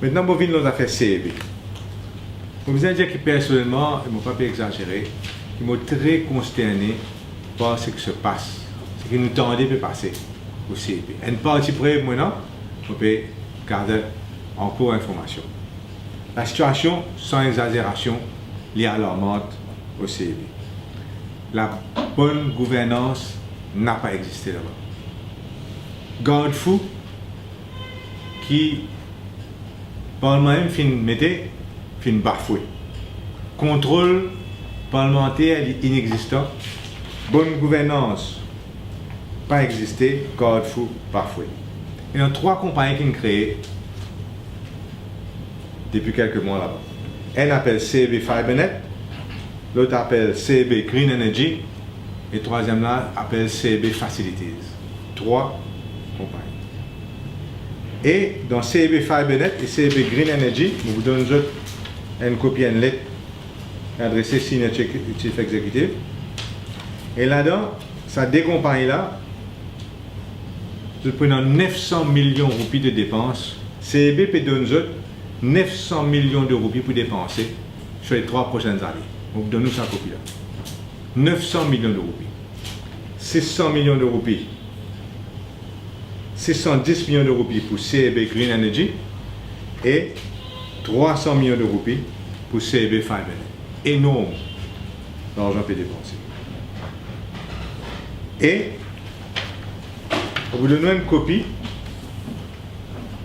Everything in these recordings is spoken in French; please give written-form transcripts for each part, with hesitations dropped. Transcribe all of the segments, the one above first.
Maintenant, je vais nous affaires CEB. Je vous dire que personnellement, je ne vais pas exagérer, je suis très consterné par ce qui se passe, ce qui nous tendait de passer au CEB. Une partie près, maintenant, je peux garder en cours d'information. La situation, sans exagération, est alarmante au CEB. La bonne gouvernance n'a pas existé là-bas. Garde-fou qui, par même, fin bafoué. Contrôle parlementaire inexistant. Bonne gouvernance pas existé. Garde-fou bafoué. Il y a 3 compagnies qui ont créé depuis quelques mois là-bas. Elle appelle CEB FiberNet, l'autre appelle CEB Green Energy et troisième là appelle CEB Facilities. 3 compagnies. Et dans CEB FiberNet et CEB Green Energy, nous vous donnons une copie, une lettre adressée Senior Chief Executive. Et là-dedans, ça deux compagnies-là, nous prenons 900 millions de roupies de dépenses. CEB peut donner 900 millions de roupies pour dépenser sur les 3 prochaines années. On vous donne sa copie là. 900 millions de roupies. 600 millions de roupies. 610 millions de roupies pour CEB Green Energy et 300 millions de roupies pour CEB FiberNet. Énorme l'argent peut dépenser. Et on vous donne une copie,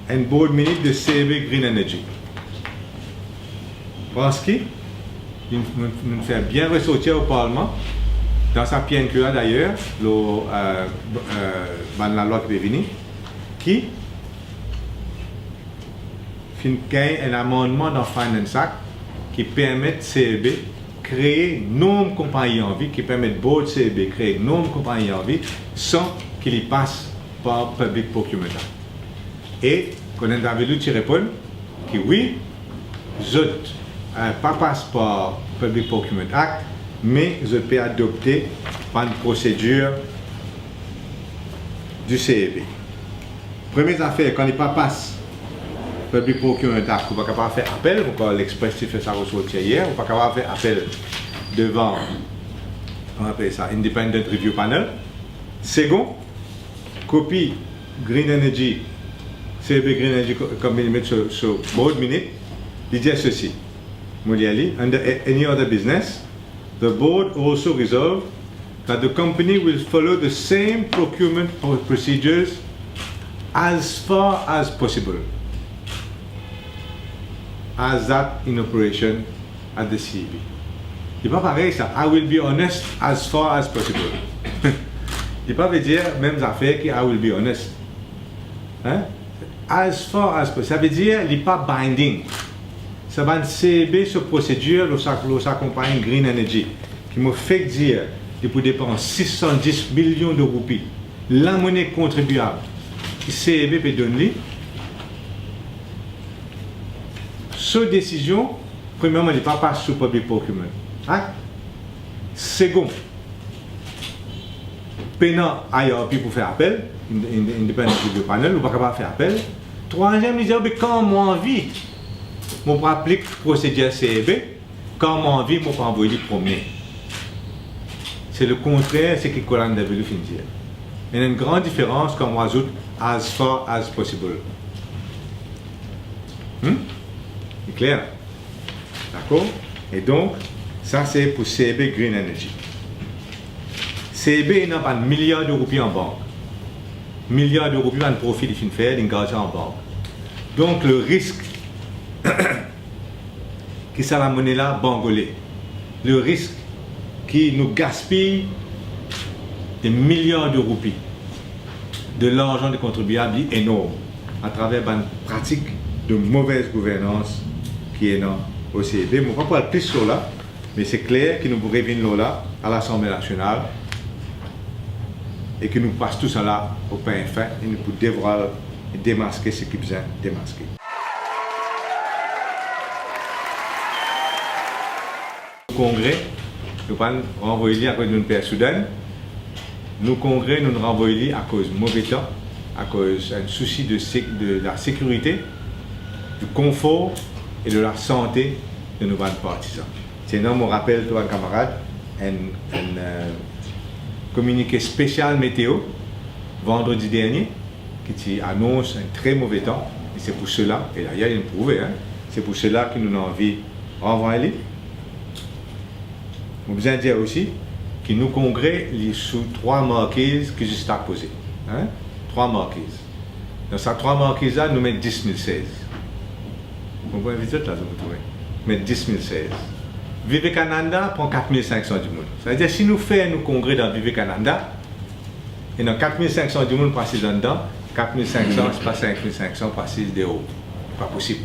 un board minute de CEB Green Energy. Parce qu'il nous fait bien ressortir au Parlement, dans sa PNQA d'ailleurs, la loi qui est venue, qui gagne un amendement dans Finance Act qui permet CEB créer nombre de compagnies en vie, qui permet board CEB créer nombre de compagnies en vie sans qu'il y passe par Public Procurement Act. Et qu'on a vu qui répond que oui, pas passe par Public Procurement Act, mais je peux adopter par une procédure du CEB. Première affaire, quand il pas passe Public Procurement Act, on ne peut pas faire appel, l'Express fait ça ressortir hier, on ne peut pas faire appel devant, on appelle ça Independent Review Panel. Second, copie Green Energy, CEB Green Energy, comme il met sur board minute, il dit ceci. Under any other business, the board also resolved that the company will follow the same procurement procedures as far as possible as that in operation at the CEB. Il n'est pas pareil ça. I will be honest as far as possible. Il ne peut pas dire même affaire que I will be honest. Hein? As far as possible. Ça veut dire il n'est pas binding. Ça va CEB sur procédure sa compagnie Green Energy qui m'a fait dire qu'il peut dépenser 610 millions de roupies. La monnaie contribuable que CEB peut donner. Cette décision, premièrement, il n'est pas passé sous Public Procurement Act. Second, peinant IRP pour faire appel, Independent Review Panel, ou pas capable de faire appel. Troisième, il dit, quand moi envie, je peux appliquer la procédure CEB, quand moi envie, je peux envoyer le promener. C'est le contraire, c'est ce que Colin devait dire. Il y a une grande différence quand on ajoute as far as possible. C'est clair? D'accord? Et donc, ça c'est pour CEB Green Energy. CEB n'a pas 1 milliard de roupies en banque. 1 milliard de roupies en profit de faire d'une garde en banque. Donc le risque qui ça la monnaie là, bangolé. Le risque qui nous gaspille des milliards de roupies de l'argent des contribuables est énorme à travers une pratique de mauvaise gouvernance qui est dans au CEB. Je ne vais pas parler plus sur là, mais c'est clair que nous pourrions venir là à l'Assemblée nationale et que nous passons tout ça là au pain fin et nous pouvons devoir démasquer ce qui besoin démasquer. Le Congrès, nous renvoyons à cause d'une paix soudaine. Nous Congrès, nous renvoyons à cause de mauvais temps, à cause d'un souci de la sécurité. du confort et de la santé de nos partisans. Sinon, je rappelle, toi, camarade, un communiqué spécial météo vendredi dernier qui annonce un très mauvais temps. Et c'est pour cela, et là, il y a une prouvé, hein, c'est pour cela que nous avons envie de renvoyer. On besoin dire aussi que nous congrès sous 3 marquises que juste à poser. Hein? 3 marquises. Dans ces 3 marquises-là, nous mettons 10 016. Vous voyez vite là, vous trouvez. Mais 10 016. Vive Canada prend 4 500 du monde. C'est-à-dire, si nous faisons un congrès dans Vive Canada, et dans 4 500 du monde passent dedans, 4 500, c'est pas 5 500 passent dehors. Pas possible.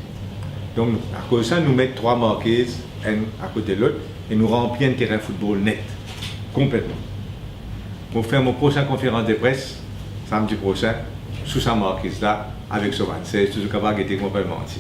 Donc, à cause de ça, nous mettons 3 marquises, un à côté de l'autre, et nous remplissons un terrain de football net. Complètement. On fait mon prochaine conférence de presse, samedi prochain, sous sa marquise là, avec ce 26, tout ce qui va être complètement anti.